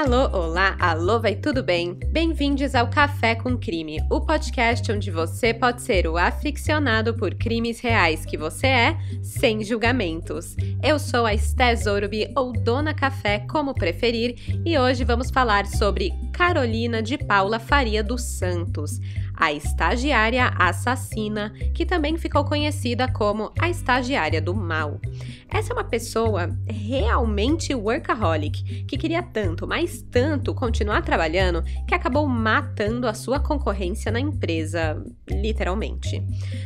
Alô, olá, alô, vai tudo bem? Bem-vindos ao Café com Crime, o podcast onde você pode ser o aficionado por crimes reais que você é, sem julgamentos. Eu sou a Esté Zorubi, ou Dona Café, como preferir, e hoje vamos falar sobre Carolina de Paula Faria dos Santos, a estagiária assassina, que também ficou conhecida como a estagiária do mal. Essa é uma pessoa realmente workaholic, que queria tanto, mas tanto continuar trabalhando, que acabou matando a sua concorrência na empresa, literalmente.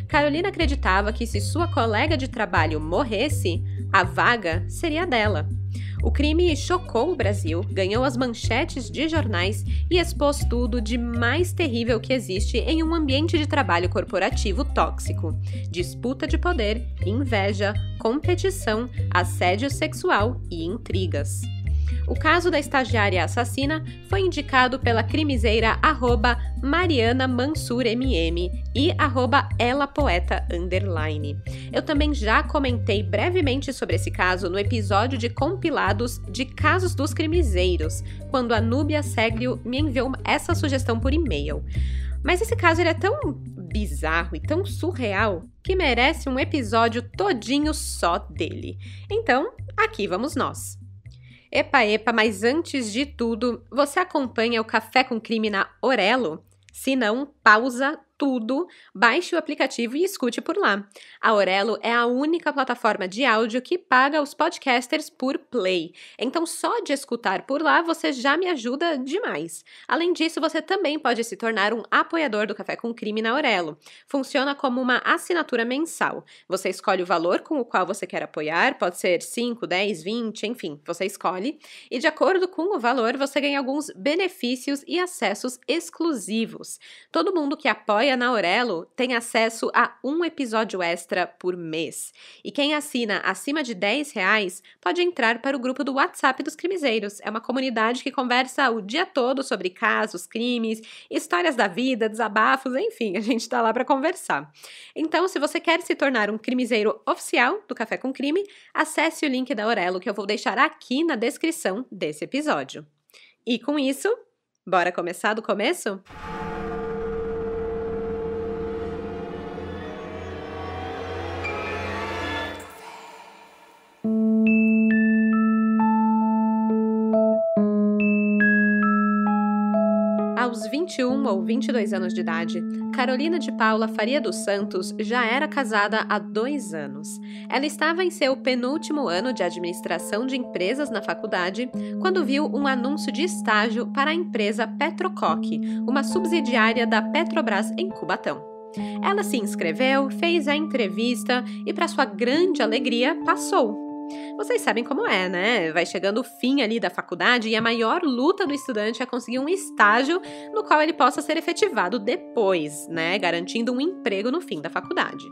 Carolina acreditava que se sua colega de trabalho morresse, a vaga seria dela. O crime chocou o Brasil, ganhou as manchetes de jornais e expôs tudo de mais terrível que existe em um ambiente de trabalho corporativo tóxico: disputa de poder, inveja, competição, assédio sexual e intrigas. O caso da estagiária assassina foi indicado pela crimiseira @MarianaMansurMM e @elapoeta_. Eu também já comentei brevemente sobre esse caso no episódio de compilados de casos dos crimizeiros, quando a Núbia Seglio me enviou essa sugestão por e-mail. Mas esse caso ele é tão bizarro e tão surreal que merece um episódio todinho só dele. Então, aqui vamos nós. Epa, mas antes de tudo, você acompanha o Café com Crime na Orelo? Se não, pausa tudo, baixe o aplicativo e escute por lá. A Orelo é a única plataforma de áudio que paga os podcasters por play. Então, só de escutar por lá, você já me ajuda demais. Além disso, você também pode se tornar um apoiador do Café com Crime na Orelo. Funciona como uma assinatura mensal. Você escolhe o valor com o qual você quer apoiar, pode ser 5, 10, 20, enfim, você escolhe. E de acordo com o valor, você ganha alguns benefícios e acessos exclusivos. Todo mundo que apoia na Orelo tem acesso a um episódio extra por mês. E quem assina acima de R$10 pode entrar para o grupo do WhatsApp dos crimizeiros. É uma comunidade que conversa o dia todo sobre casos, crimes, histórias da vida, desabafos, enfim, a gente tá lá para conversar. Então, se você quer se tornar um crimiseiro oficial do Café com Crime, acesse o link da Orelo que eu vou deixar aqui na descrição desse episódio. E com isso, bora começar do começo? Aos 21 ou 22 anos de idade, Carolina de Paula Faria dos Santos já era casada há 2 anos. Ela estava em seu penúltimo ano de administração de empresas na faculdade quando viu um anúncio de estágio para a empresa Petrocoque, uma subsidiária da Petrobras em Cubatão. Ela se inscreveu, fez a entrevista e, para sua grande alegria, passou. Vocês sabem como é, né? Vai chegando o fim ali da faculdade e a maior luta do estudante é conseguir um estágio no qual ele possa ser efetivado depois, né? Garantindo um emprego no fim da faculdade.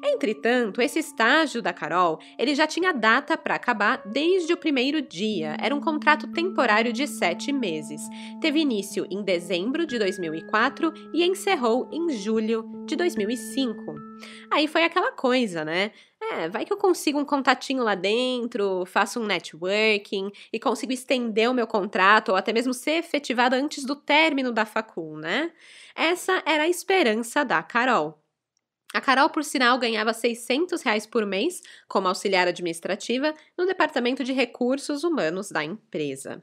Entretanto, esse estágio da Carol, ele já tinha data para acabar desde o primeiro dia. Era um contrato temporário de 7 meses. Teve início em dezembro de 2004 e encerrou em julho de 2005. Aí foi aquela coisa, né? Vai que eu consigo um contatinho lá dentro, faço um networking e consigo estender o meu contrato ou até mesmo ser efetivada antes do término da facul, né? Essa era a esperança da Carol. A Carol, por sinal, ganhava R$600 por mês como auxiliar administrativa no Departamento de Recursos Humanos da empresa.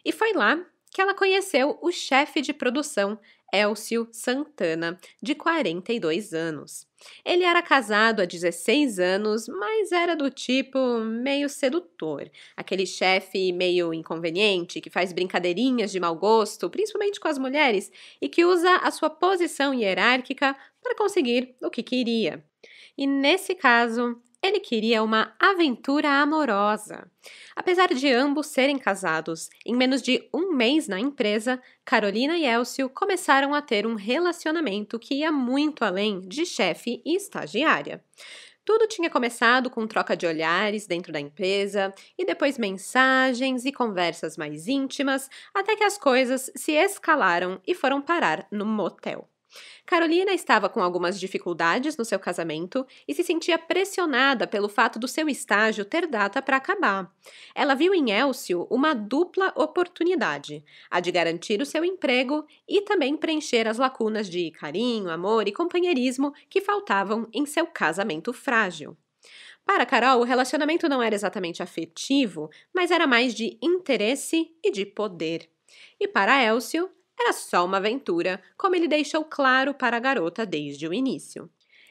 E foi lá que ela conheceu o chefe de produção, Elcio Santana, de 42 anos. Ele era casado há 16 anos, mas era do tipo meio sedutor. Aquele chefe meio inconveniente, que faz brincadeirinhas de mau gosto, principalmente com as mulheres, e que usa a sua posição hierárquica para conseguir o que queria. E nesse caso, ele queria uma aventura amorosa. Apesar de ambos serem casados, em menos de 1 mês na empresa, Carolina e Elcio começaram a ter um relacionamento que ia muito além de chefe e estagiária. Tudo tinha começado com troca de olhares dentro da empresa e depois mensagens e conversas mais íntimas, até que as coisas se escalaram e foram parar no motel. Carolina estava com algumas dificuldades no seu casamento e se sentia pressionada pelo fato do seu estágio ter data para acabar. Ela viu em Elcio uma dupla oportunidade, a de garantir o seu emprego e também preencher as lacunas de carinho, amor e companheirismo que faltavam em seu casamento frágil. Para Carol, o relacionamento não era exatamente afetivo, mas era mais de interesse e de poder. E para Elcio, era só uma aventura, como ele deixou claro para a garota desde o início.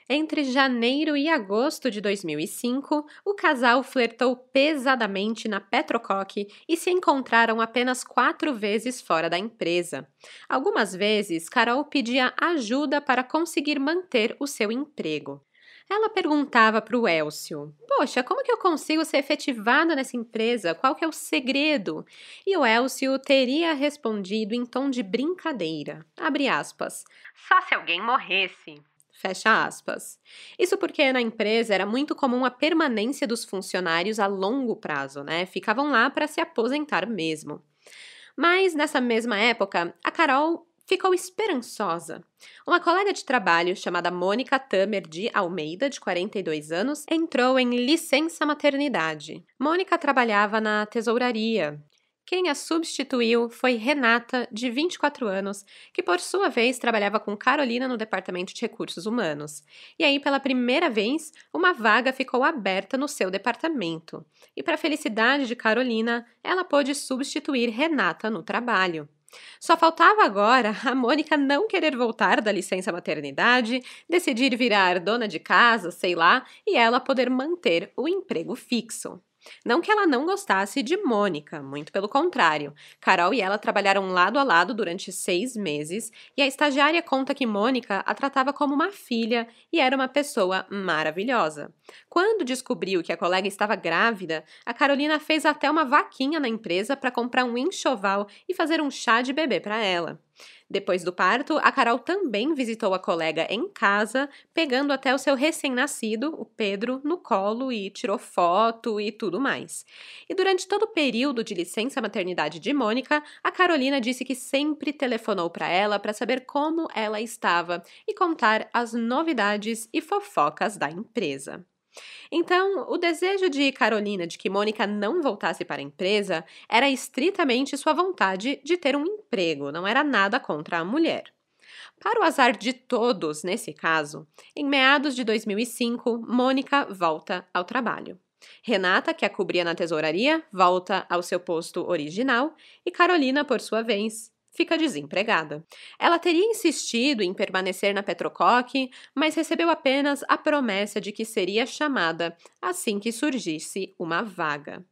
Entre janeiro e agosto de 2005, o casal flertou pesadamente na Petrocoque e se encontraram apenas 4 vezes fora da empresa. Algumas vezes, Carol pedia ajuda para conseguir manter o seu emprego. Ela perguntava para o Elcio: "Poxa, como que eu consigo ser efetivada nessa empresa? Qual que é o segredo?" E o Elcio teria respondido em tom de brincadeira, abre aspas, "Só se alguém morresse." Fecha aspas. Isso porque na empresa era muito comum a permanência dos funcionários a longo prazo, né? Ficavam lá para se aposentar mesmo. Mas nessa mesma época, a Carol ficou esperançosa. Uma colega de trabalho chamada Mônica Tamer de Almeida, de 42 anos, entrou em licença maternidade. Mônica trabalhava na tesouraria. Quem a substituiu foi Renata, de 24 anos, que por sua vez trabalhava com Carolina no departamento de recursos humanos. E aí, pela primeira vez, uma vaga ficou aberta no seu departamento. E para a felicidade de Carolina, ela pôde substituir Renata no trabalho. Só faltava agora a Mônica não querer voltar da licença maternidade, decidir virar dona de casa, sei lá, e ela poder manter o emprego fixo. Não que ela não gostasse de Mônica, muito pelo contrário. Carol e ela trabalharam lado a lado durante 6 meses e a estagiária conta que Mônica a tratava como uma filha e era uma pessoa maravilhosa. Quando descobriu que a colega estava grávida, a Carolina fez até uma vaquinha na empresa para comprar um enxoval e fazer um chá de bebê para ela. Depois do parto, a Carol também visitou a colega em casa, pegando até o seu recém-nascido, o Pedro, no colo e tirou foto e tudo mais. E durante todo o período de licença maternidade de Mônica, a Carolina disse que sempre telefonou para ela para saber como ela estava e contar as novidades e fofocas da empresa. Então, o desejo de Carolina de que Mônica não voltasse para a empresa era estritamente sua vontade de ter um emprego, não era nada contra a mulher. Para o azar de todos nesse caso, em meados de 2005, Mônica volta ao trabalho. Renata, que a cobria na tesouraria, volta ao seu posto original e Carolina, por sua vez, fica desempregada. Ela teria insistido em permanecer na Petrocoque, mas recebeu apenas a promessa de que seria chamada assim que surgisse uma vaga.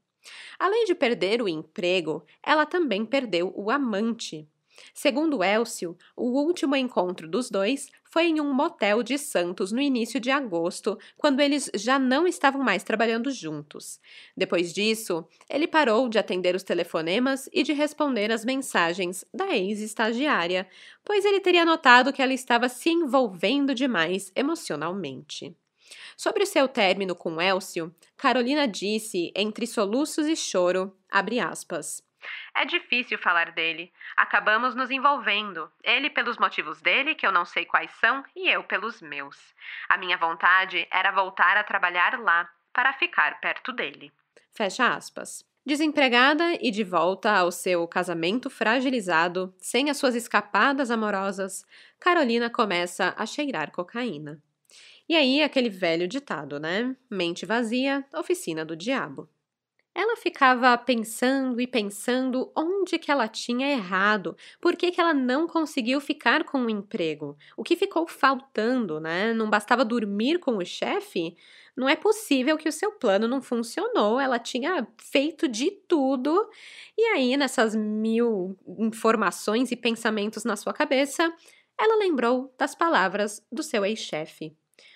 Além de perder o emprego, ela também perdeu o amante. Segundo Elcio, o último encontro dos dois foi em um motel de Santos no início de agosto, quando eles já não estavam mais trabalhando juntos. Depois disso, ele parou de atender os telefonemas e de responder às mensagens da ex-estagiária, pois ele teria notado que ela estava se envolvendo demais emocionalmente. Sobre o seu término com Elcio, Carolina disse, entre soluços e choro, abre aspas, "É difícil falar dele. Acabamos nos envolvendo. Ele pelos motivos dele, que eu não sei quais são, e eu pelos meus. A minha vontade era voltar a trabalhar lá, para ficar perto dele." Fecha aspas. Desempregada e de volta ao seu casamento fragilizado, sem as suas escapadas amorosas, Carolina começa a cheirar cocaína. E aí, aquele velho ditado, né? Mente vazia, oficina do diabo. Ela ficava pensando e pensando onde que ela tinha errado, por que que ela não conseguiu ficar com o emprego, o que ficou faltando, né? Não bastava dormir com o chefe? Não é possível que o seu plano não funcionou, ela tinha feito de tudo. E aí, nessas 1000 informações e pensamentos na sua cabeça, ela lembrou das palavras do seu ex-chefe.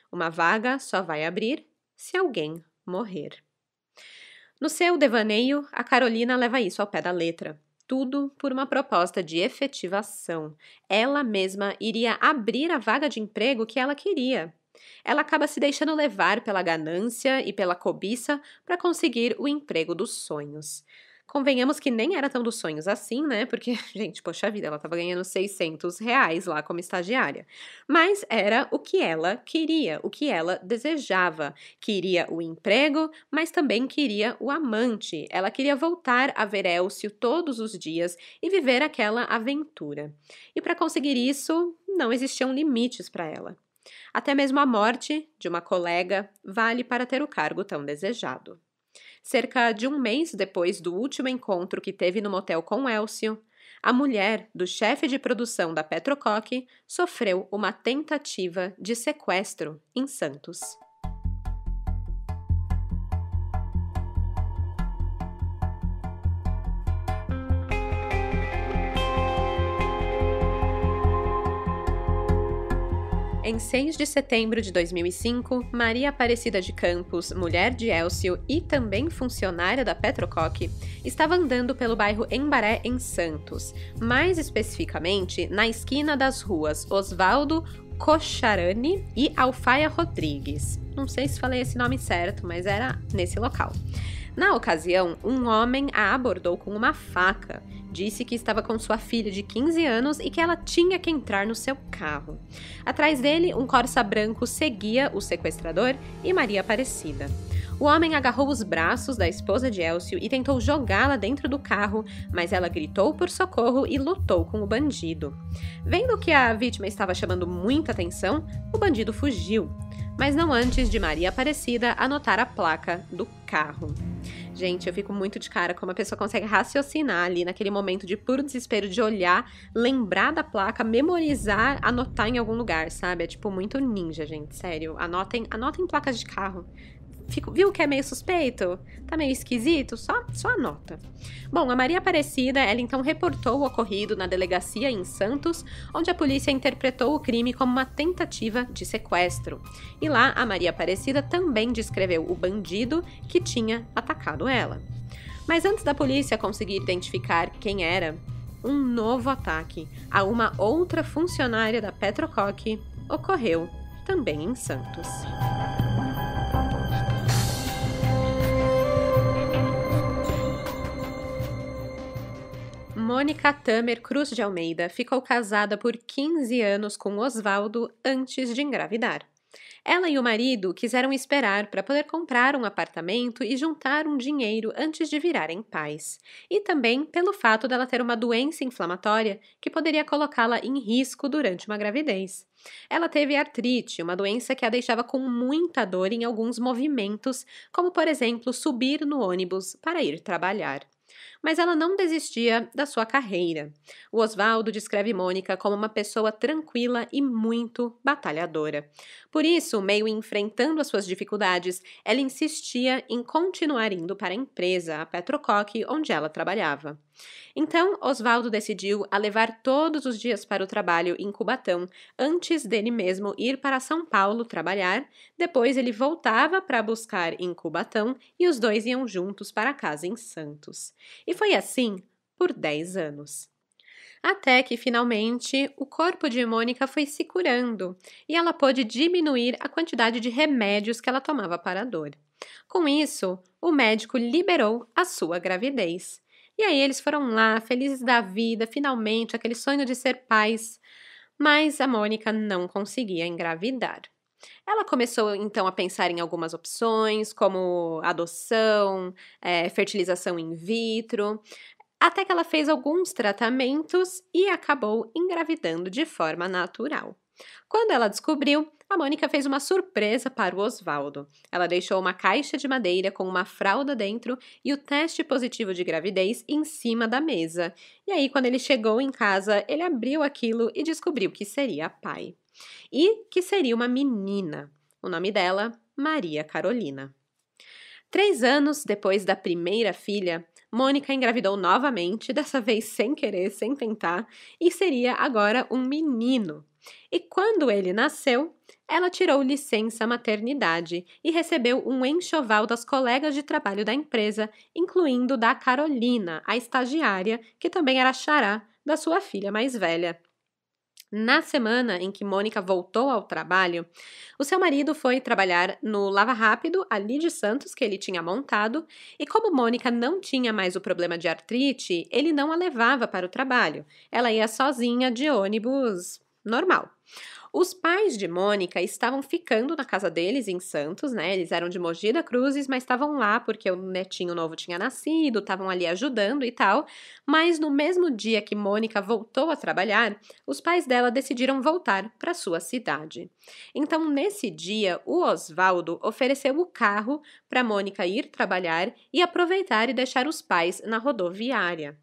Uma vaga só vai abrir se alguém morrer. No seu devaneio, a Carolina leva isso ao pé da letra. Tudo por uma proposta de efetivação. Ela mesma iria abrir a vaga de emprego que ela queria. Ela acaba se deixando levar pela ganância e pela cobiça para conseguir o emprego dos sonhos. Convenhamos que nem era tão dos sonhos assim, né? Porque, gente, poxa vida, ela estava ganhando R$ 600 lá como estagiária. Mas era o que ela queria, o que ela desejava. Queria o emprego, mas também queria o amante. Ela queria voltar a ver Elcio todos os dias e viver aquela aventura. E para conseguir isso, não existiam limites para ela. Até mesmo a morte de uma colega vale para ter o cargo tão desejado. Cerca de um mês depois do último encontro que teve no motel com Elcio, a mulher do chefe de produção da Petrocoque sofreu uma tentativa de sequestro em Santos. Em 6 de setembro de 2005, Maria Aparecida de Campos, mulher de Elcio e também funcionária da Petrocoque, estava andando pelo bairro Embaré, em Santos, mais especificamente na esquina das ruas Osvaldo Cocharani e Alfaia Rodrigues. Não sei se falei esse nome certo, mas era nesse local. Na ocasião, um homem a abordou com uma faca. Disse que estava com sua filha de 15 anos e que ela tinha que entrar no seu carro. Atrás dele, um Corsa branco seguia o sequestrador e Maria Aparecida. O homem agarrou os braços da esposa de Elcio e tentou jogá-la dentro do carro, mas ela gritou por socorro e lutou com o bandido. Vendo que a vítima estava chamando muita atenção, o bandido fugiu, mas não antes de Maria Aparecida anotar a placa do carro. Gente, eu fico muito de cara como a pessoa consegue raciocinar ali naquele momento de puro desespero de olhar, lembrar da placa, memorizar, anotar em algum lugar, sabe? É tipo muito ninja, gente, sério. Anotem placas de carro. Viu que é meio suspeito? Tá meio esquisito? Só anota. Bom, a Maria Aparecida, ela então reportou o ocorrido na delegacia em Santos, onde a polícia interpretou o crime como uma tentativa de sequestro. E lá, a Maria Aparecida também descreveu o bandido que tinha atacado ela. Mas antes da polícia conseguir identificar quem era, um novo ataque a uma outra funcionária da Petrocoque ocorreu também em Santos. Mônica Tamer Cruz de Almeida ficou casada por 15 anos com Osvaldo antes de engravidar. Ela e o marido quiseram esperar para poder comprar um apartamento e juntar um dinheiro antes de virarem pais. E também pelo fato dela ter uma doença inflamatória que poderia colocá-la em risco durante uma gravidez. Ela teve artrite, uma doença que a deixava com muita dor em alguns movimentos, como por exemplo subir no ônibus para ir trabalhar. Mas ela não desistia da sua carreira. O Osvaldo descreve Mônica como uma pessoa tranquila e muito batalhadora. Por isso, meio enfrentando as suas dificuldades, ela insistia em continuar indo para a empresa, a Petrocoque, onde ela trabalhava. Então, Osvaldo decidiu a levar todos os dias para o trabalho em Cubatão, antes dele mesmo ir para São Paulo trabalhar. Depois ele voltava para buscar em Cubatão e os dois iam juntos para casa em Santos. E foi assim por 10 anos. Até que, finalmente, o corpo de Mônica foi se curando e ela pôde diminuir a quantidade de remédios que ela tomava para a dor. Com isso, o médico liberou a sua gravidez. E aí eles foram lá, felizes da vida, finalmente, aquele sonho de ser pais. Mas a Mônica não conseguia engravidar. Ela começou então a pensar em algumas opções, como adoção, fertilização in vitro, até que ela fez alguns tratamentos e acabou engravidando de forma natural. Quando ela descobriu, a Mônica fez uma surpresa para o Osvaldo. Ela deixou uma caixa de madeira com uma fralda dentro e o teste positivo de gravidez em cima da mesa. E aí, quando ele chegou em casa, ele abriu aquilo e descobriu que seria pai. E que seria uma menina. O nome dela, Maria Carolina. 3 anos depois da primeira filha, Mônica engravidou novamente, dessa vez sem querer, sem tentar, e seria agora um menino. E quando ele nasceu, ela tirou licença maternidade e recebeu um enxoval das colegas de trabalho da empresa, incluindo da Carolina, a estagiária, que também era xará da sua filha mais velha. Na semana em que Mônica voltou ao trabalho, o seu marido foi trabalhar no Lava Rápido, ali de Santos, que ele tinha montado, e como Mônica não tinha mais o problema de artrite, ele não a levava para o trabalho. Ela ia sozinha de ônibus normal. Os pais de Mônica estavam ficando na casa deles em Santos, né? Eles eram de Mogi das Cruzes, mas estavam lá porque o netinho novo tinha nascido, estavam ali ajudando e tal. Mas no mesmo dia que Mônica voltou a trabalhar, os pais dela decidiram voltar para sua cidade. Então, nesse dia, o Osvaldo ofereceu o carro para Mônica ir trabalhar e aproveitar e deixar os pais na rodoviária.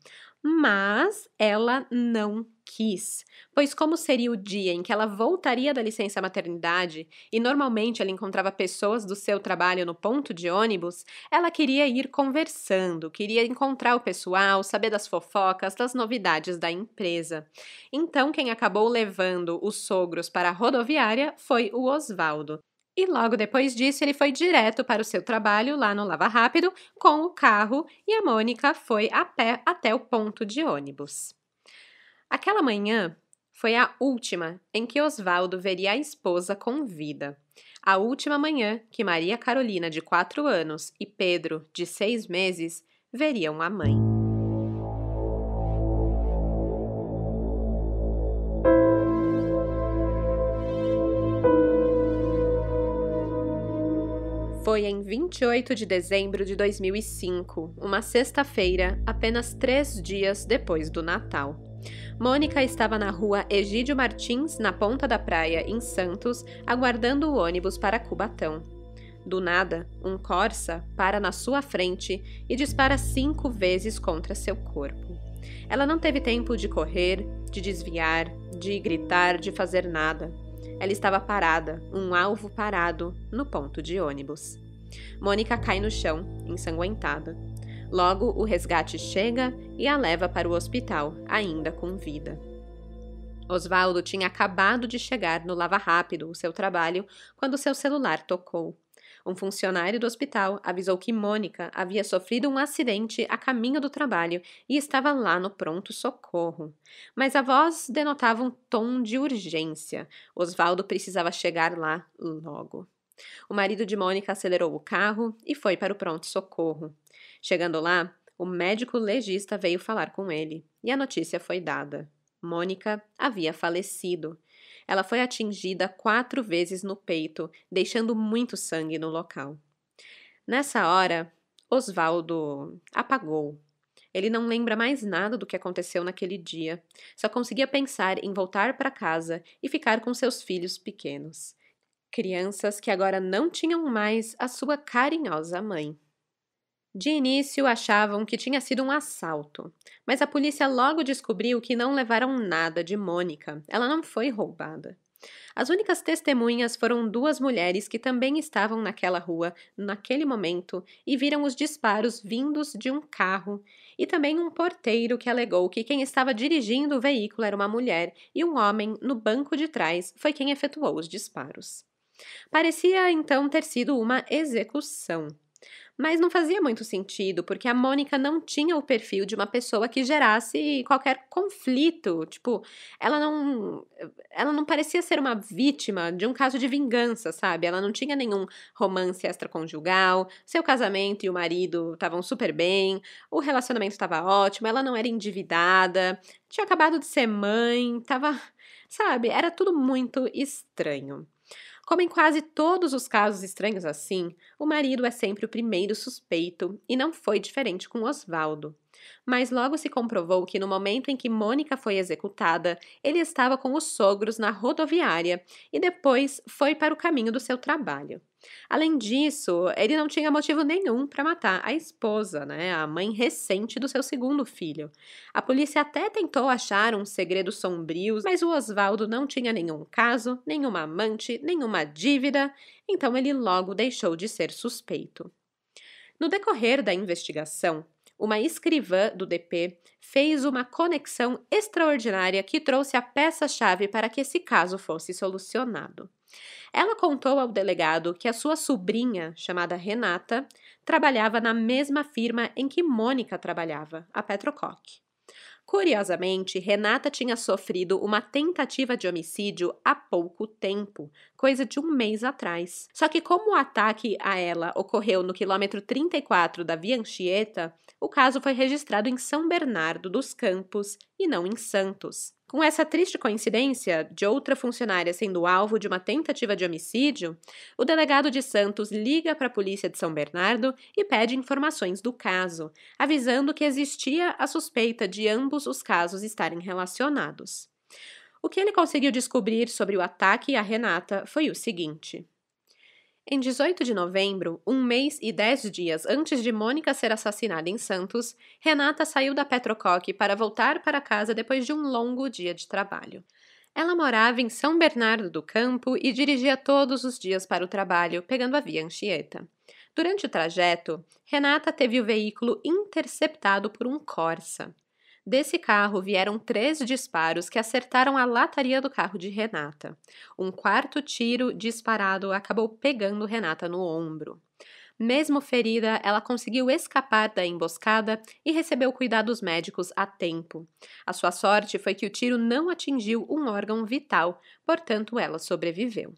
Mas ela não quis, pois como seria o dia em que ela voltaria da licença maternidade e normalmente ela encontrava pessoas do seu trabalho no ponto de ônibus, ela queria ir conversando, queria encontrar o pessoal, saber das fofocas, das novidades da empresa. Então quem acabou levando os sogros para a rodoviária foi o Osvaldo. E logo depois disso, ele foi direto para o seu trabalho lá no Lava Rápido com o carro e a Mônica foi a pé até o ponto de ônibus. Aquela manhã foi a última em que Osvaldo veria a esposa com vida. A última manhã que Maria Carolina, de 4 anos, e Pedro, de 6 meses, veriam a mãe. Foi em 28 de dezembro de 2005, uma sexta-feira, apenas 3 dias depois do Natal. Mônica estava na rua Egídio Martins, na ponta da praia, em Santos, aguardando o ônibus para Cubatão. Do nada, um Corsa para na sua frente e dispara 5 vezes contra seu corpo. Ela não teve tempo de correr, de desviar, de gritar, de fazer nada. Ela estava parada, um alvo parado, no ponto de ônibus. Mônica cai no chão, ensanguentada. Logo, o resgate chega e a leva para o hospital, ainda com vida. Osvaldo tinha acabado de chegar no Lava Rápido, o seu trabalho, quando seu celular tocou. Um funcionário do hospital avisou que Mônica havia sofrido um acidente a caminho do trabalho e estava lá no pronto-socorro. Mas a voz denotava um tom de urgência. Osvaldo precisava chegar lá logo. O marido de Mônica acelerou o carro e foi para o pronto-socorro. Chegando lá, o médico legista veio falar com ele e a notícia foi dada. Mônica havia falecido. Ela foi atingida 4 vezes no peito, deixando muito sangue no local. Nessa hora, Osvaldo apagou. Ele não lembra mais nada do que aconteceu naquele dia. Só conseguia pensar em voltar para casa e ficar com seus filhos pequenos. Crianças que agora não tinham mais a sua carinhosa mãe. De início achavam que tinha sido um assalto, mas a polícia logo descobriu que não levaram nada de Mônica. Ela não foi roubada. As únicas testemunhas foram 2 mulheres que também estavam naquela rua naquele momento e viram os disparos vindos de um carro, e também um porteiro que alegou que quem estava dirigindo o veículo era uma mulher e um homem no banco de trás foi quem efetuou os disparos. Parecia então ter sido uma execução. Mas não fazia muito sentido, porque a Mônica não tinha o perfil de uma pessoa que gerasse qualquer conflito. Tipo, ela não parecia ser uma vítima de um caso de vingança, sabe? Ela não tinha nenhum romance extraconjugal, seu casamento e o marido estavam super bem, o relacionamento estava ótimo, ela não era endividada, tinha acabado de ser mãe, sabe? Era tudo muito estranho. Como em quase todos os casos estranhos assim, o marido é sempre o primeiro suspeito e não foi diferente com Osvaldo. Mas logo se comprovou que no momento em que Mônica foi executada, ele estava com os sogros na rodoviária e depois foi para o caminho do seu trabalho. Além disso, ele não tinha motivo nenhum para matar a esposa, né, a mãe recente do seu segundo filho. A polícia até tentou achar um segredo sombrio, mas o Osvaldo não tinha nenhum caso, nenhuma amante, nenhuma dívida, então ele logo deixou de ser suspeito. No decorrer da investigação, uma escrivã do DP fez uma conexão extraordinária que trouxe a peça-chave para que esse caso fosse solucionado. Ela contou ao delegado que a sua sobrinha, chamada Renata, trabalhava na mesma firma em que Mônica trabalhava, a Petrococ. Curiosamente, Renata tinha sofrido uma tentativa de homicídio há pouco tempo, coisa de um mês atrás. Só que como o ataque a ela ocorreu no quilômetro 34 da Via Anchieta, o caso foi registrado em São Bernardo dos Campos e não em Santos. Com essa triste coincidência de outra funcionária sendo alvo de uma tentativa de homicídio, o delegado de Santos liga para a polícia de São Bernardo e pede informações do caso, avisando que existia a suspeita de ambos os casos estarem relacionados. O que ele conseguiu descobrir sobre o ataque a Renata foi o seguinte. Em 18 de novembro, 1 mês e 10 dias antes de Mônica ser assassinada em Santos, Renata saiu da Petrocoque para voltar para casa depois de um longo dia de trabalho. Ela morava em São Bernardo do Campo e dirigia todos os dias para o trabalho, pegando a Via Anchieta. Durante o trajeto, Renata teve o veículo interceptado por um Corsa. Desse carro vieram 3 disparos que acertaram a lataria do carro de Renata. Um 4º tiro disparado acabou pegando Renata no ombro. Mesmo ferida, ela conseguiu escapar da emboscada e recebeu cuidados médicos a tempo. A sua sorte foi que o tiro não atingiu um órgão vital, portanto ela sobreviveu.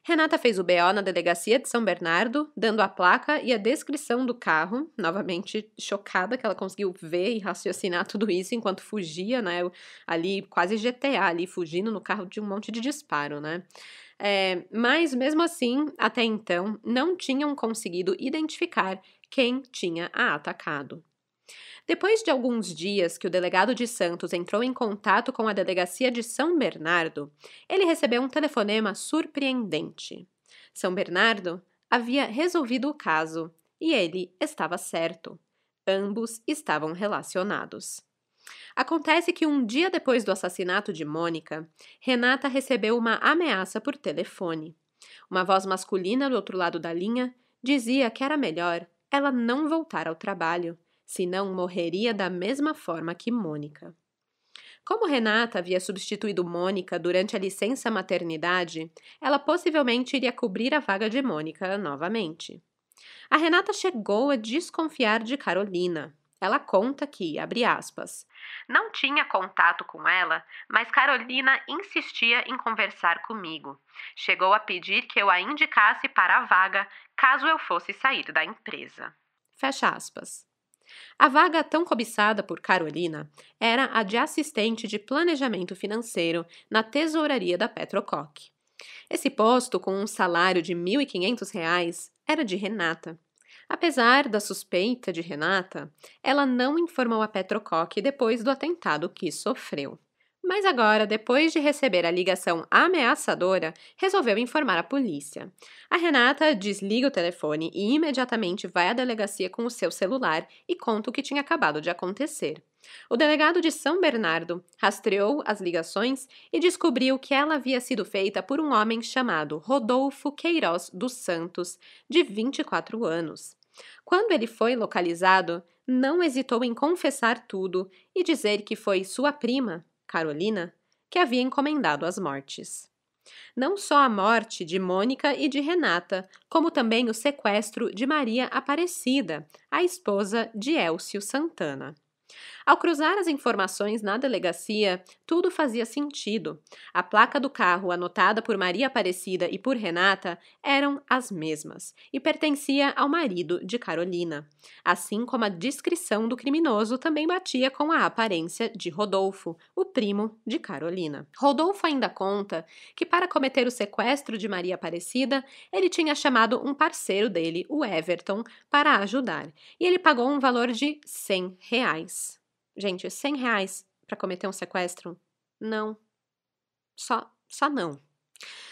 Renata fez o BO na delegacia de São Bernardo, dando a placa e a descrição do carro, novamente chocada que ela conseguiu ver e raciocinar tudo isso enquanto fugia, né, ali quase GTA, ali fugindo no carro de um monte de disparo, né. Mas mesmo assim, até então, não tinham conseguido identificar quem tinha a atacado. Depois de alguns dias que o delegado de Santos entrou em contato com a delegacia de São Bernardo, ele recebeu um telefonema surpreendente. São Bernardo havia resolvido o caso e ele estava certo. Ambos estavam relacionados. Acontece que um dia depois do assassinato de Mônica, Renata recebeu uma ameaça por telefone. Uma voz masculina do outro lado da linha dizia que era melhor ela não voltar ao trabalho, senão morreria da mesma forma que Mônica. Como Renata havia substituído Mônica durante a licença maternidade, ela possivelmente iria cobrir a vaga de Mônica novamente. A Renata chegou a desconfiar de Carolina. Ela conta que, abre aspas, não tinha contato com ela, mas Carolina insistia em conversar comigo. Chegou a pedir que eu a indicasse para a vaga caso eu fosse sair da empresa. Fecha aspas. A vaga tão cobiçada por Carolina era a de assistente de planejamento financeiro na tesouraria da Petrocoque. Esse posto, com um salário de R$ 1.500, era de Renata. Apesar da suspeita de Renata, ela não informou a Petrocoque depois do atentado que sofreu. Mas agora, depois de receber a ligação ameaçadora, resolveu informar a polícia. A Renata desliga o telefone e imediatamente vai à delegacia com o seu celular e conta o que tinha acabado de acontecer. O delegado de São Bernardo rastreou as ligações e descobriu que ela havia sido feita por um homem chamado Rodolfo Queiroz dos Santos, de 24 anos. Quando ele foi localizado, não hesitou em confessar tudo e dizer que foi sua prima, Carolina, que havia encomendado as mortes. Não só a morte de Mônica e de Renata, como também o sequestro de Maria Aparecida, a esposa de Élcio Santana. Ao cruzar as informações na delegacia, tudo fazia sentido. A placa do carro anotada por Maria Aparecida e por Renata eram as mesmas e pertencia ao marido de Carolina, assim como a descrição do criminoso também batia com a aparência de Rodolfo, o primo de Carolina. Rodolfo ainda conta que para cometer o sequestro de Maria Aparecida, ele tinha chamado um parceiro dele, o Everton, para ajudar, e ele pagou um valor de R$ 100. Gente, R$ 100 para cometer um sequestro? Não. Só não.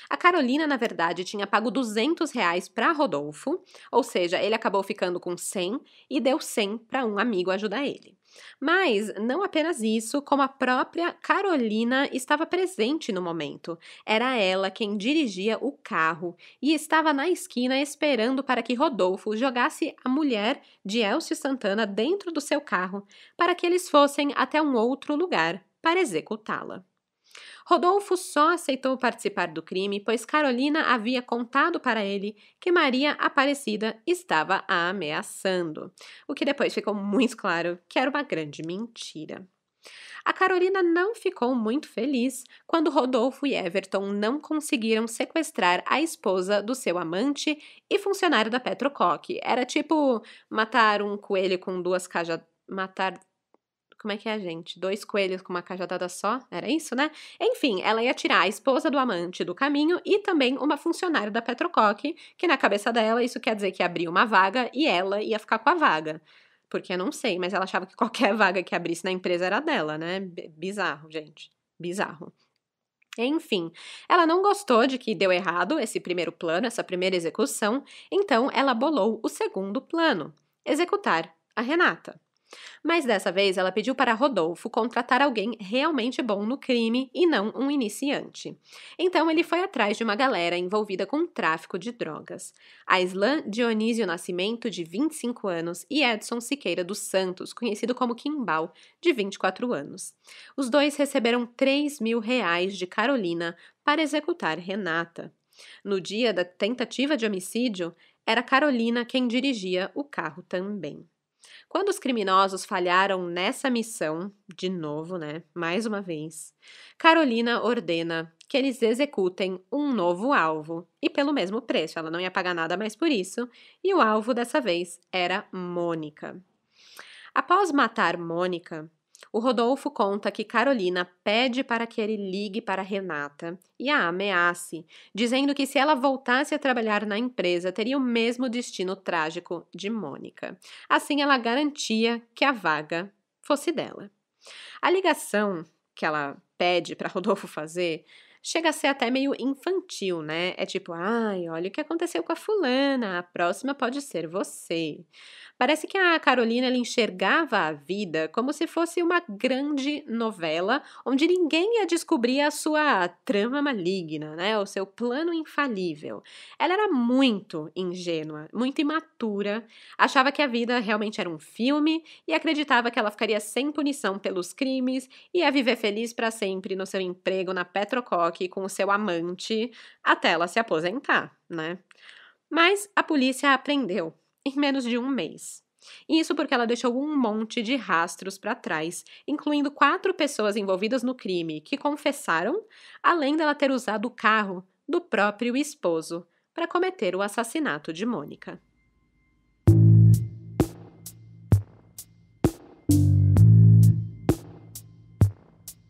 A Carolina, na verdade, tinha pago R$ 200 para Rodolfo, ou seja, ele acabou ficando com 100 e deu 100 para um amigo ajudar ele. Mas não apenas isso, como a própria Carolina estava presente no momento. Era ela quem dirigia o carro e estava na esquina esperando para que Rodolfo jogasse a mulher de Élcio Santana dentro do seu carro para que eles fossem até um outro lugar para executá-la. Rodolfo só aceitou participar do crime pois Carolina havia contado para ele que Maria Aparecida estava a ameaçando, o que depois ficou muito claro que era uma grande mentira. A Carolina não ficou muito feliz quando Rodolfo e Everton não conseguiram sequestrar a esposa do seu amante e funcionário da Petrocoque. Era tipo matar um coelho com duas cajadas. Matar. Como é que é, gente? Dois coelhos com uma cajadada só? Era isso, né? Enfim, ela ia tirar a esposa do amante do caminho e também uma funcionária da Petrocoque, que na cabeça dela isso quer dizer que abria uma vaga e ela ia ficar com a vaga. Porque eu não sei, mas ela achava que qualquer vaga que abrisse na empresa era dela, né? Bizarro, gente. Bizarro. Enfim, ela não gostou de que deu errado esse primeiro plano, essa primeira execução, então ela bolou o segundo plano: executar a Renata. Mas dessa vez ela pediu para Rodolfo contratar alguém realmente bom no crime e não um iniciante. Então ele foi atrás de uma galera envolvida com tráfico de drogas. Aislan Dionísio Nascimento, de 25 anos, e Edson Siqueira dos Santos, conhecido como Quimbal, de 24 anos. Os dois receberam R$ 3.000 de Carolina para executar Renata. No dia da tentativa de homicídio, era Carolina quem dirigia o carro também. Quando os criminosos falharam nessa missão, de novo, né, mais uma vez, Carolina ordena que eles executem um novo alvo, e pelo mesmo preço, ela não ia pagar nada mais por isso, e o alvo dessa vez era Mônica. Após matar Mônica, o Rodolfo conta que Carolina pede para que ele ligue para Renata e a ameace, dizendo que se ela voltasse a trabalhar na empresa, teria o mesmo destino trágico de Mônica. Assim, ela garantia que a vaga fosse dela. A ligação que ela pede para Rodolfo fazer chega a ser até meio infantil, né? É tipo, ai, olha o que aconteceu com a fulana, a próxima pode ser você. Parece que a Carolina ela enxergava a vida como se fosse uma grande novela onde ninguém ia descobrir a sua trama maligna, né? O seu plano infalível. Ela era muito ingênua, muito imatura, achava que a vida realmente era um filme e acreditava que ela ficaria sem punição pelos crimes e ia viver feliz para sempre no seu emprego na Petrocoque com o seu amante até ela se aposentar, né? Mas a polícia a prendeu em menos de um mês. Isso porque ela deixou um monte de rastros para trás, incluindo 4 pessoas envolvidas no crime que confessaram, além dela ter usado o carro do próprio esposo para cometer o assassinato de Mônica.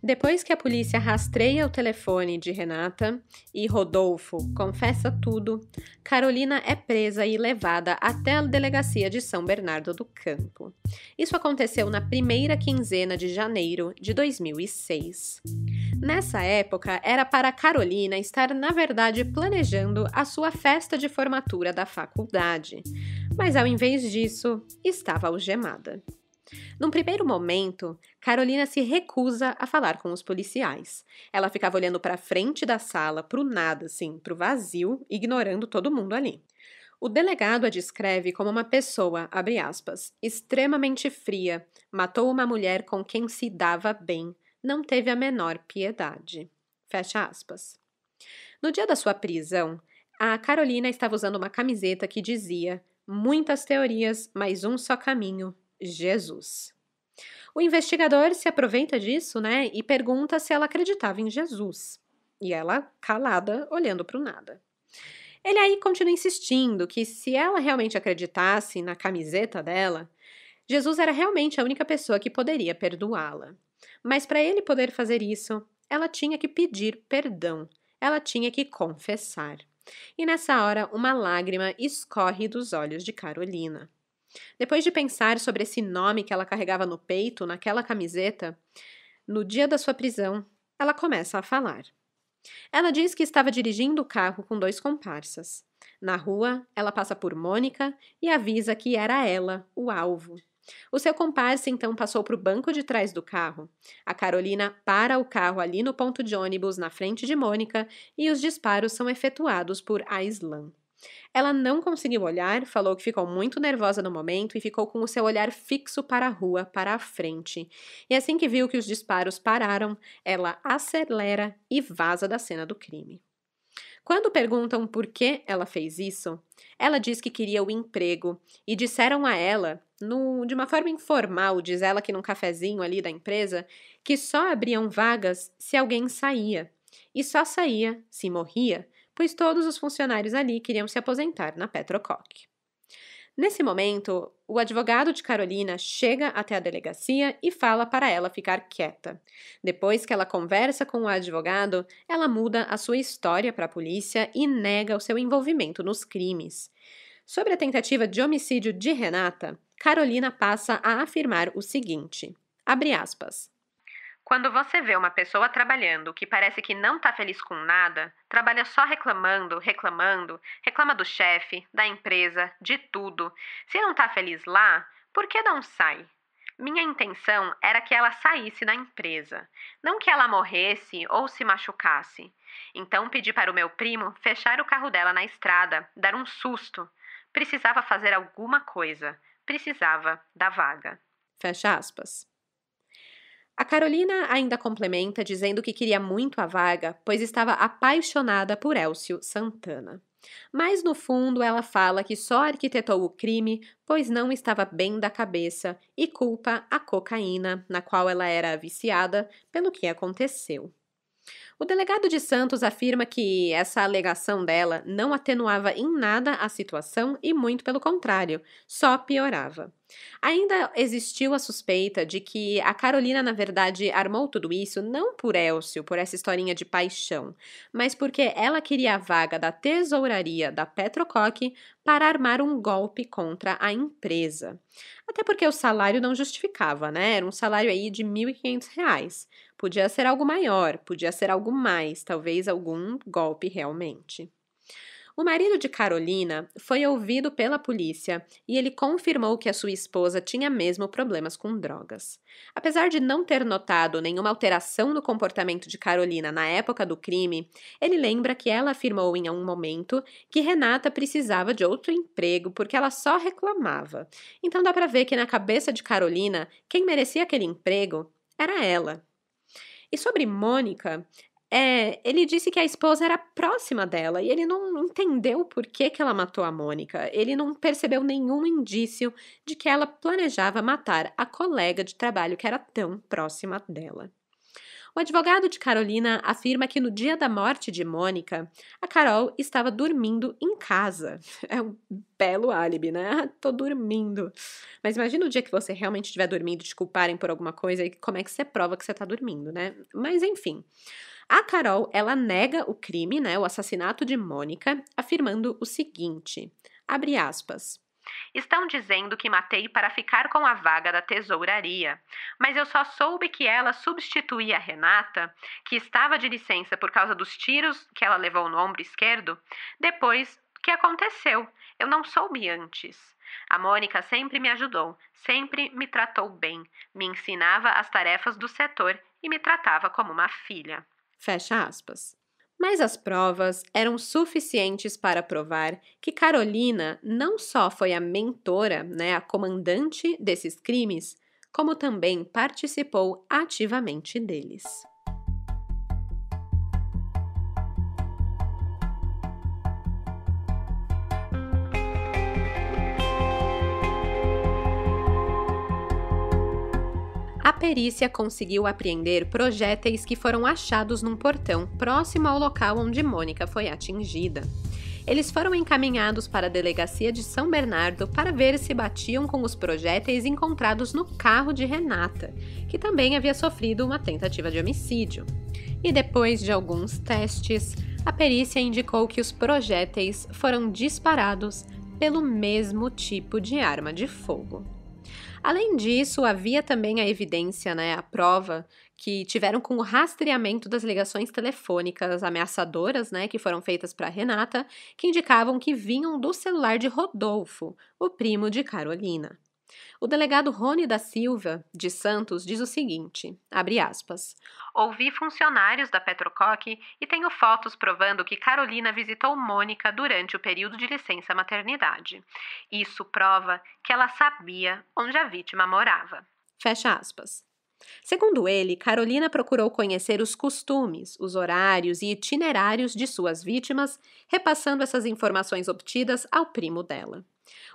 Depois que a polícia rastreia o telefone de Renata e Rodolfo confessa tudo, Carolina é presa e levada até a delegacia de São Bernardo do Campo. Isso aconteceu na primeira quinzena de janeiro de 2006. Nessa época, era para Carolina estar, na verdade, planejando a sua festa de formatura da faculdade, mas ao invés disso, estava algemada. Num primeiro momento, Carolina se recusa a falar com os policiais. Ela ficava olhando para a frente da sala, para o nada, assim, para o vazio, ignorando todo mundo ali. O delegado a descreve como uma pessoa, abre aspas, extremamente fria, matou uma mulher com quem se dava bem, não teve a menor piedade. Fecha aspas. No dia da sua prisão, a Carolina estava usando uma camiseta que dizia: muitas teorias, mas um só caminho. Jesus. O investigador se aproveita disso, né, e pergunta se ela acreditava em Jesus. E ela, calada, olhando para o nada. Ele aí continua insistindo que se ela realmente acreditasse na camiseta dela, Jesus era realmente a única pessoa que poderia perdoá-la. Mas para ele poder fazer isso, ela tinha que pedir perdão, ela tinha que confessar. E nessa hora, uma lágrima escorre dos olhos de Carolina. Depois de pensar sobre esse nome que ela carregava no peito, naquela camiseta, no dia da sua prisão, ela começa a falar. Ela diz que estava dirigindo o carro com 2 comparsas. Na rua, ela passa por Mônica e avisa que era ela, o alvo. O seu comparsa então passou para o banco de trás do carro. A Carolina para o carro ali no ponto de ônibus na frente de Mônica e os disparos são efetuados por Aislan. Ela não conseguiu olhar, falou que ficou muito nervosa no momento e ficou com o seu olhar fixo para a rua, para a frente. E assim que viu que os disparos pararam, ela acelera e vaza da cena do crime. Quando perguntam por que ela fez isso, ela diz que queria o emprego e disseram a ela, de uma forma informal, diz ela que num cafezinho ali da empresa, que só abriam vagas se alguém saía. E só saía se morria, pois todos os funcionários ali queriam se aposentar na Petrocoque. Nesse momento, o advogado de Carolina chega até a delegacia e fala para ela ficar quieta. Depois que ela conversa com o advogado, ela muda a sua história para a polícia e nega o seu envolvimento nos crimes. Sobre a tentativa de homicídio de Renata, Carolina passa a afirmar o seguinte, abre aspas. Quando você vê uma pessoa trabalhando que parece que não está feliz com nada, trabalha só reclamando, reclama do chefe, da empresa, de tudo. Se não está feliz lá, por que não sai? Minha intenção era que ela saísse da empresa, não que ela morresse ou se machucasse. Então pedi para o meu primo fechar o carro dela na estrada, dar um susto. Precisava fazer alguma coisa. Precisava da vaga. Fecha aspas. A Carolina ainda complementa dizendo que queria muito a vaga, pois estava apaixonada por Elcio Santana. Mas no fundo ela fala que só arquitetou o crime, pois não estava bem da cabeça e culpa a cocaína, na qual ela era viciada, pelo que aconteceu. O delegado de Santos afirma que essa alegação dela não atenuava em nada a situação e, muito pelo contrário, só piorava. Ainda existiu a suspeita de que a Carolina, na verdade, armou tudo isso não por Elcio, por essa historinha de paixão, mas porque ela queria a vaga da tesouraria da Petrocoque para armar um golpe contra a empresa. Até porque o salário não justificava, né? Era um salário aí de R$ 1.500. Podia ser algo maior, podia ser algo mais, talvez algum golpe realmente. O marido de Carolina foi ouvido pela polícia e ele confirmou que a sua esposa tinha mesmo problemas com drogas. Apesar de não ter notado nenhuma alteração no comportamento de Carolina na época do crime, ele lembra que ela afirmou em um momento que Renata precisava de outro emprego porque ela só reclamava. Então dá para ver que na cabeça de Carolina, quem merecia aquele emprego era ela. E sobre Mônica, ele disse que a esposa era próxima dela e ele não entendeu por que ela matou a Mônica. Ele não percebeu nenhum indício de que ela planejava matar a colega de trabalho que era tão próxima dela. O advogado de Carolina afirma que no dia da morte de Mônica, a Carol estava dormindo em casa. É um belo álibi, né? Ah, tô dormindo. Mas imagina o dia que você realmente estiver dormindo e te culparem por alguma coisa e como é que você prova que você tá dormindo, né? Mas enfim. A Carol, ela nega o crime, né, o assassinato de Mônica, afirmando o seguinte, abre aspas. Estão dizendo que matei para ficar com a vaga da tesouraria, mas eu só soube que ela substituía a Renata, que estava de licença por causa dos tiros que ela levou no ombro esquerdo, depois que aconteceu. Eu não soube antes. A Mônica sempre me ajudou, sempre me tratou bem, me ensinava as tarefas do setor e me tratava como uma filha. Fecha aspas. Mas as provas eram suficientes para provar que Carolina não só foi a mentora, né, a comandante desses crimes, como também participou ativamente deles. A perícia conseguiu apreender projéteis que foram achados num portão próximo ao local onde Mônica foi atingida. Eles foram encaminhados para a delegacia de São Bernardo para ver se batiam com os projéteis encontrados no carro de Renata, que também havia sofrido uma tentativa de homicídio. E depois de alguns testes, a perícia indicou que os projéteis foram disparados pelo mesmo tipo de arma de fogo. Além disso, havia também a evidência, a prova, que tiveram com o rastreamento das ligações telefônicas ameaçadoras, que foram feitas para Renata, que indicavam que vinham do celular de Rodolfo, o primo de Carolina. O delegado Rony da Silva, de Santos, diz o seguinte, abre aspas, ouvi funcionários da Petrocoque e tenho fotos provando que Carolina visitou Mônica durante o período de licença maternidade. Isso prova que ela sabia onde a vítima morava. Fecha aspas. Segundo ele, Carolina procurou conhecer os costumes, os horários e itinerários de suas vítimas, repassando essas informações obtidas ao primo dela.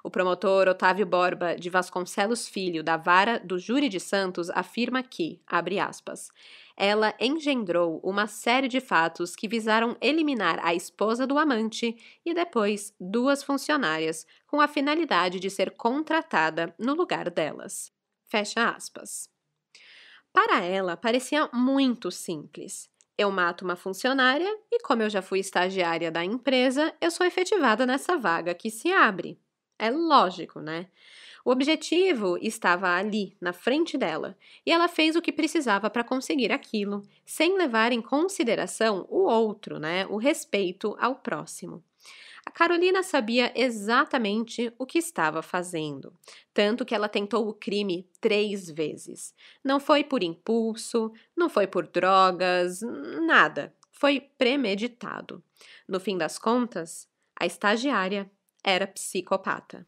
O promotor Otávio Borba de Vasconcelos Filho, da Vara do Júri de Santos, afirma que, abre aspas, ela engendrou uma série de fatos que visaram eliminar a esposa do amante e depois duas funcionárias, com a finalidade de ser contratada no lugar delas. Fecha aspas. Para ela, parecia muito simples. Eu mato uma funcionária e, como eu já fui estagiária da empresa, eu sou efetivada nessa vaga que se abre. É lógico, né? O objetivo estava ali, na frente dela, e ela fez o que precisava para conseguir aquilo, sem levar em consideração o outro, né? O respeito ao próximo. A Carolina sabia exatamente o que estava fazendo, tanto que ela tentou o crime 3 vezes. Não foi por impulso, não foi por drogas, nada. Foi premeditado. No fim das contas, a estagiária era psicopata.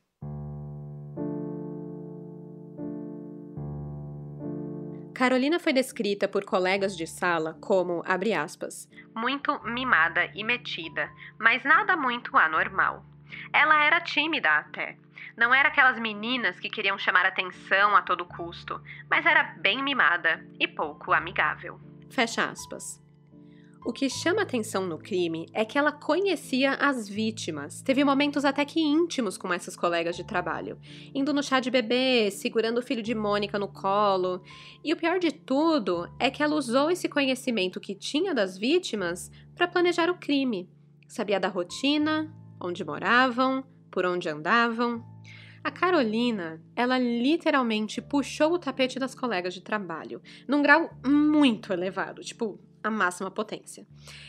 Carolina foi descrita por colegas de sala como, abre aspas, muito mimada e metida, mas nada muito anormal. Ela era tímida até. Não era aquelas meninas que queriam chamar atenção a todo custo, mas era bem mimada e pouco amigável. Fecha aspas. O que chama atenção no crime é que ela conhecia as vítimas. Teve momentos até que íntimos com essas colegas de trabalho, indo no chá de bebê, segurando o filho de Mônica no colo. E o pior de tudo é que ela usou esse conhecimento que tinha das vítimas para planejar o crime. Sabia da rotina, onde moravam, por onde andavam. A Carolina, ela literalmente puxou o tapete das colegas de trabalho, num grau muito elevado, tipo a máxima potência.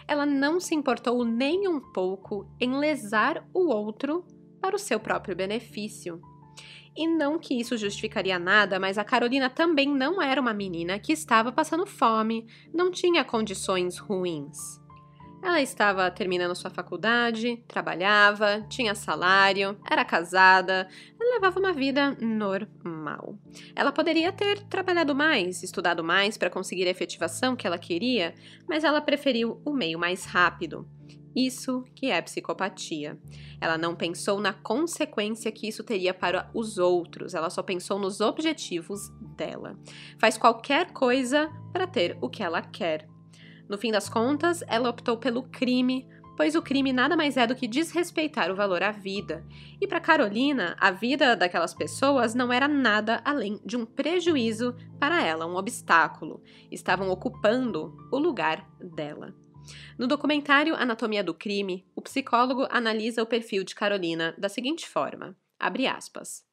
Ela não se importou nem um pouco em lesar o outro para o seu próprio benefício. E não que isso justificaria nada, mas a Carolina também não era uma menina que estava passando fome, não tinha condições ruins. Ela estava terminando sua faculdade, trabalhava, tinha salário, era casada, levava uma vida normal. Ela poderia ter trabalhado mais, estudado mais para conseguir a efetivação que ela queria, mas ela preferiu o meio mais rápido. Isso que é psicopatia. Ela não pensou na consequência que isso teria para os outros, ela só pensou nos objetivos dela. Faz qualquer coisa para ter o que ela quer. No fim das contas, ela optou pelo crime, pois o crime nada mais é do que desrespeitar o valor à vida. E para Carolina, a vida daquelas pessoas não era nada além de um prejuízo para ela, um obstáculo. Estavam ocupando o lugar dela. No documentário Anatomia do Crime, o psicólogo analisa o perfil de Carolina da seguinte forma, abre aspas.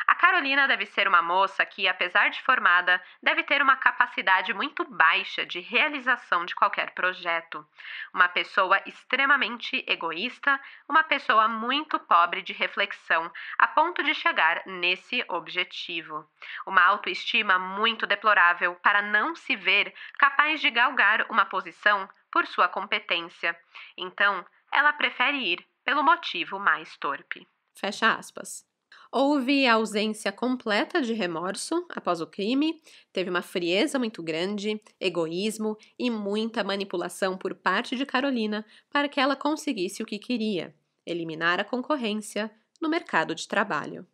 A Carolina deve ser uma moça que, apesar de formada, deve ter uma capacidade muito baixa de realização de qualquer projeto. Uma pessoa extremamente egoísta, uma pessoa muito pobre de reflexão, a ponto de chegar nesse objetivo. Uma autoestima muito deplorável para não se ver capaz de galgar uma posição por sua competência. Então, ela prefere ir pelo motivo mais torpe. Fecha aspas. Houve ausência completa de remorso após o crime, teve uma frieza muito grande, egoísmo e muita manipulação por parte de Carolina para que ela conseguisse o que queria, eliminar a concorrência no mercado de trabalho.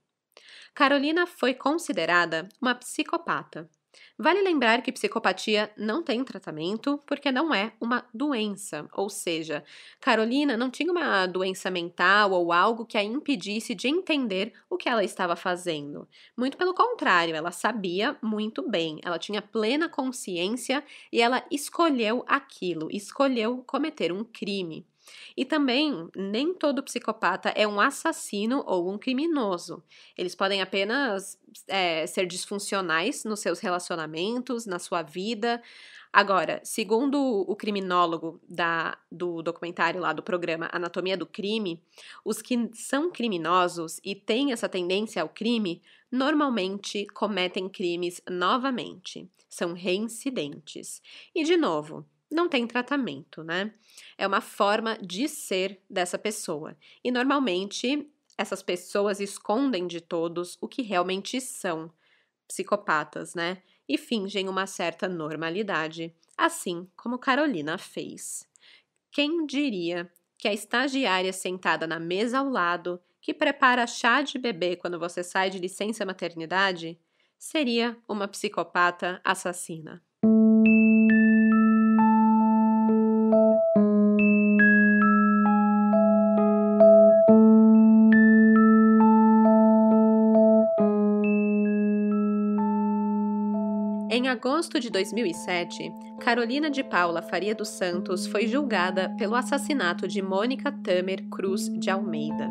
Carolina foi considerada uma psicopata. Vale lembrar que psicopatia não tem tratamento porque não é uma doença, ou seja, Carolina não tinha uma doença mental ou algo que a impedisse de entender o que ela estava fazendo. Muito pelo contrário, ela sabia muito bem, ela tinha plena consciência e ela escolheu aquilo, escolheu cometer um crime. E também, nem todo psicopata é um assassino ou um criminoso. Eles podem apenas ser disfuncionais nos seus relacionamentos, na sua vida. Agora, segundo o criminólogo do documentário lá do programa Anatomia do Crime, os que são criminosos e têm essa tendência ao crime, normalmente cometem crimes novamente. São reincidentes. E, de novo, não tem tratamento, né? É uma forma de ser dessa pessoa. E normalmente essas pessoas escondem de todos o que realmente são. psicopatas, né? E fingem uma certa normalidade, assim como Carolina fez. Quem diria que a estagiária sentada na mesa ao lado, que prepara chá de bebê quando você sai de licença maternidade, seria uma psicopata assassina? Em agosto de 2007, Carolina de Paula Faria dos Santos foi julgada pelo assassinato de Mônica Tamer Cruz de Almeida.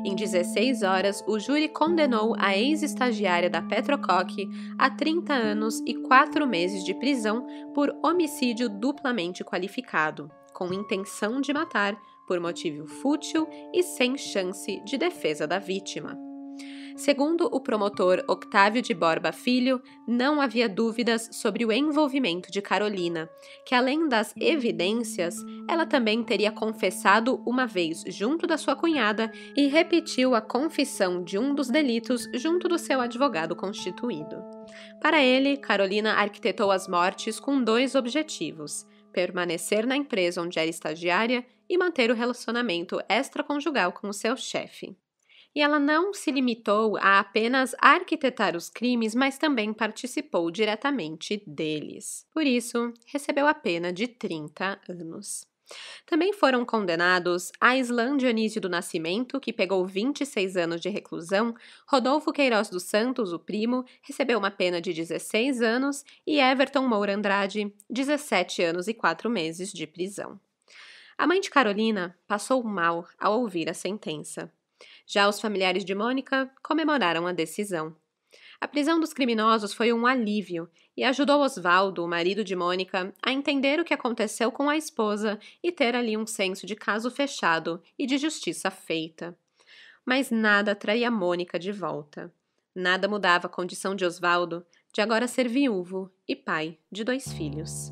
Em 16 horas, o júri condenou a ex-estagiária da Petrocoque a 30 anos e 4 meses de prisão por homicídio duplamente qualificado, com intenção de matar por motivo fútil e sem chance de defesa da vítima. Segundo o promotor Octávio de Borba Filho, não havia dúvidas sobre o envolvimento de Carolina, que além das evidências, ela também teria confessado uma vez junto da sua cunhada e repetiu a confissão de um dos delitos junto do seu advogado constituído. Para ele, Carolina arquitetou as mortes com 2 objetivos: permanecer na empresa onde era estagiária e manter o relacionamento extraconjugal com o seu chefe. E ela não se limitou a apenas arquitetar os crimes, mas também participou diretamente deles. Por isso, recebeu a pena de 30 anos. Também foram condenados Aislan Dionísio do Nascimento, que pegou 26 anos de reclusão, Rodolfo Queiroz dos Santos, o primo, recebeu uma pena de 16 anos, e Everton Moura Andrade, 17 anos e 4 meses de prisão. A mãe de Carolina passou mal ao ouvir a sentença. Já os familiares de Mônica comemoraram a decisão. A prisão dos criminosos foi um alívio e ajudou Osvaldo, o marido de Mônica, a entender o que aconteceu com a esposa e ter ali um senso de caso fechado e de justiça feita. Mas nada traía Mônica de volta. Nada mudava a condição de Osvaldo de agora ser viúvo e pai de 2 filhos.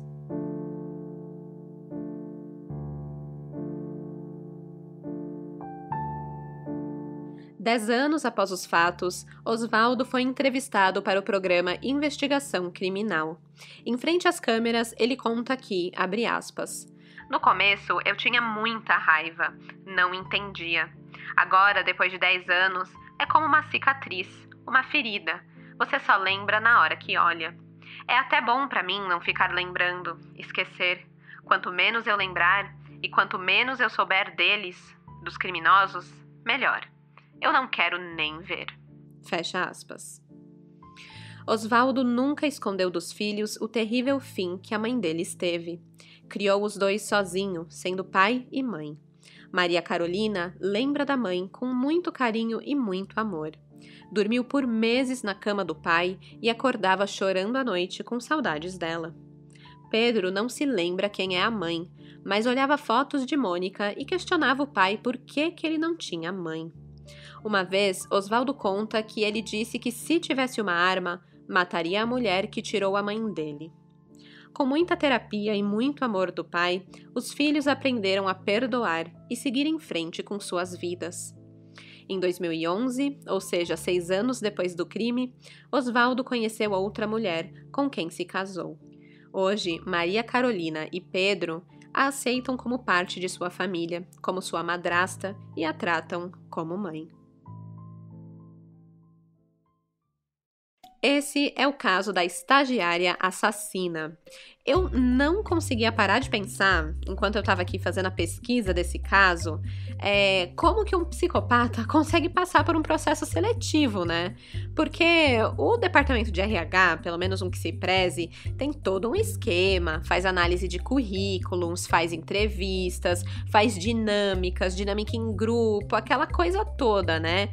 Dez anos após os fatos, Osvaldo foi entrevistado para o programa Investigação Criminal. Em frente às câmeras, ele conta aqui, abre aspas: "No começo, eu tinha muita raiva, não entendia. Agora, depois de 10 anos, é como uma cicatriz, uma ferida. Você só lembra na hora que olha. É até bom pra mim não ficar lembrando, esquecer. Quanto menos eu lembrar e quanto menos eu souber deles, dos criminosos, melhor. Eu não quero nem ver." Fecha aspas. Osvaldo nunca escondeu dos filhos o terrível fim que a mãe deles teve. Criou os 2 sozinho, sendo pai e mãe. Maria Carolina lembra da mãe com muito carinho e muito amor. Dormiu por meses na cama do pai e acordava chorando à noite com saudades dela. Pedro não se lembra quem é a mãe, mas olhava fotos de Mônica e questionava o pai por que ele não tinha mãe. Uma vez, Osvaldo conta que ele disse que se tivesse uma arma, mataria a mulher que tirou a mãe dele. Com muita terapia e muito amor do pai, os filhos aprenderam a perdoar e seguir em frente com suas vidas. Em 2011, ou seja, 6 anos depois do crime, Osvaldo conheceu outra mulher, com quem se casou. Hoje, Maria Carolina e Pedro a aceitam como parte de sua família, como sua madrasta, e a tratam como mãe. Esse é o caso da estagiária assassina. Eu não conseguia parar de pensar, enquanto eu estava aqui fazendo a pesquisa desse caso, como que um psicopata consegue passar por um processo seletivo, né? Porque o departamento de RH, pelo menos um que se preze, tem todo um esquema, faz análise de currículos, faz entrevistas, faz dinâmica em grupo, aquela coisa toda, né?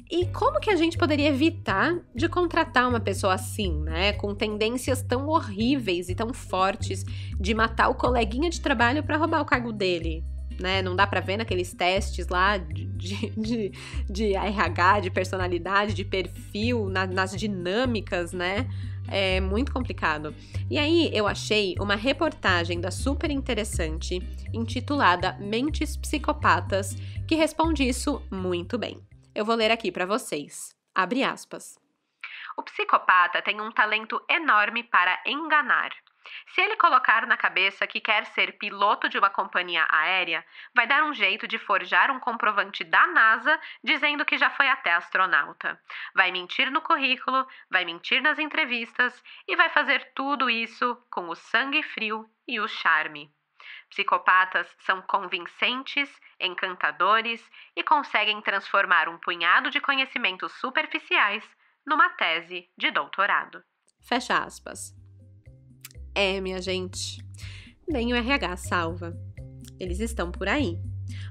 E como que a gente poderia evitar de contratar uma pessoa assim, né? Com tendências tão horríveis e tão fortes de matar o coleguinha de trabalho para roubar o cargo dele, né? Não dá para ver naqueles testes lá de RH, de personalidade, de perfil, nas dinâmicas, né? É muito complicado. E aí eu achei uma reportagem da super interessante, intitulada Mentes Psicopatas, que responde isso muito bem. Eu vou ler aqui para vocês. Abre aspas. O psicopata tem um talento enorme para enganar. Se ele colocar na cabeça que quer ser piloto de uma companhia aérea, vai dar um jeito de forjar um comprovante da NASA dizendo que já foi até astronauta. Vai mentir no currículo, vai mentir nas entrevistas e vai fazer tudo isso com o sangue frio e o charme. Psicopatas são convincentes, encantadores e conseguem transformar um punhado de conhecimentos superficiais numa tese de doutorado. Fecha aspas. Minha gente, nem o RH salva. Eles estão por aí.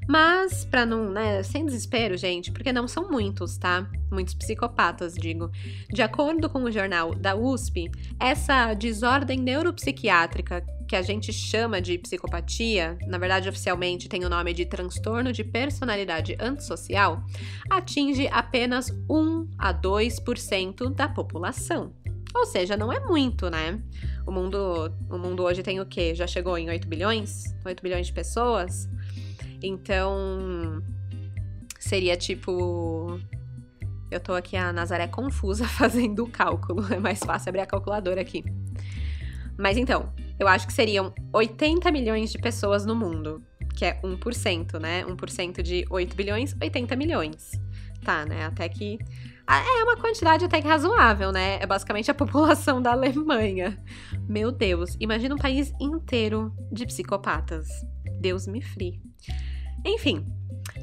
Mas, pra não, sem desespero, gente, porque não são muitos, tá? Muitos psicopatas, digo. De acordo com o jornal da USP, essa desordem neuropsiquiátrica que a gente chama de psicopatia, na verdade oficialmente tem o nome de transtorno de personalidade antissocial, atinge apenas 1 a 2% da população. Ou seja, não é muito, né? O mundo hoje tem o quê? Já chegou em 8 bilhões? 8 bilhões de pessoas? Então, seria tipo... Eu tô aqui, a Nazaré confusa, fazendo o cálculo. É mais fácil abrir a calculadora aqui. Mas então, eu acho que seriam 80 milhões de pessoas no mundo. Que é 1%, né? 1% de 8 bilhões, 80 milhões. Tá, né? Até que... É uma quantidade até que razoável, né? É basicamente a população da Alemanha. Meu Deus, imagina um país inteiro de psicopatas. Deus me free. Enfim,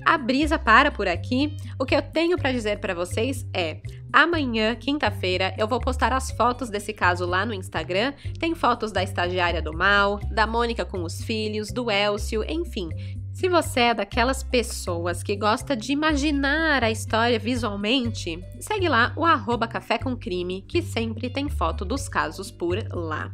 a brisa para por aqui. O que eu tenho pra dizer pra vocês é: amanhã, quinta-feira, eu vou postar as fotos desse caso lá no Instagram. Tem fotos da estagiária do mal, da Mônica com os filhos, do Elcio, enfim. Se você é daquelas pessoas que gosta de imaginar a história visualmente, segue lá o @café com crime, que sempre tem foto dos casos por lá.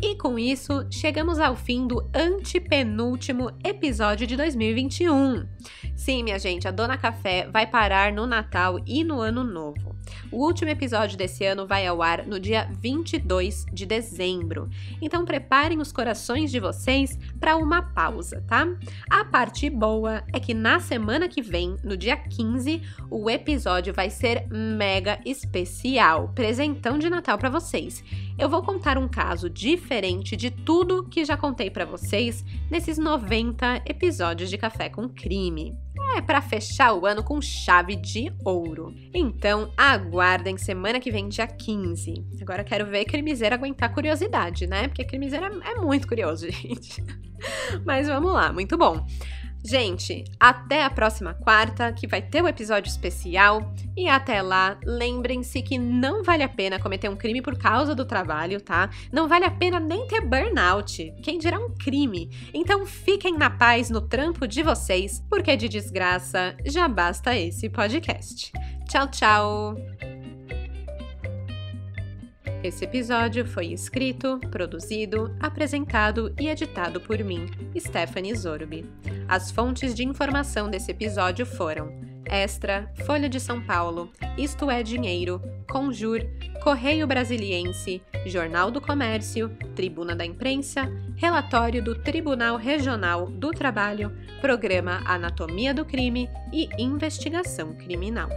E com isso, chegamos ao fim do antepenúltimo episódio de 2021. Sim, minha gente, a Dona Café vai parar no Natal e no Ano Novo. O último episódio desse ano vai ao ar no dia 22 de dezembro. Então preparem os corações de vocês para uma pausa, tá? A parte boa é que na semana que vem, no dia 15, o episódio vai ser mega especial, presentão de Natal para vocês. Eu vou contar um caso diferente de tudo que já contei para vocês nesses 90 episódios de Café com Crime. É para fechar o ano com chave de ouro. Então, aguardem semana que vem, dia 15. Agora eu quero ver Crimiseira aguentar curiosidade, né? Porque Crimiseira é muito curioso, gente. Mas vamos lá, muito bom. Gente, até a próxima quarta, que vai ter um episódio especial. E até lá, lembrem-se que não vale a pena cometer um crime por causa do trabalho, tá? Não vale a pena nem ter burnout, quem dirá um crime. Então fiquem na paz no trampo de vocês, porque de desgraça já basta esse podcast. Tchau, tchau! Esse episódio foi escrito, produzido, apresentado e editado por mim, Stephanie Zorbi. As fontes de informação desse episódio foram Extra, Folha de São Paulo, Isto é Dinheiro, Conjur, Correio Brasiliense, Jornal do Comércio, Tribuna da Imprensa, Relatório do Tribunal Regional do Trabalho, Programa Anatomia do Crime e Investigação Criminal.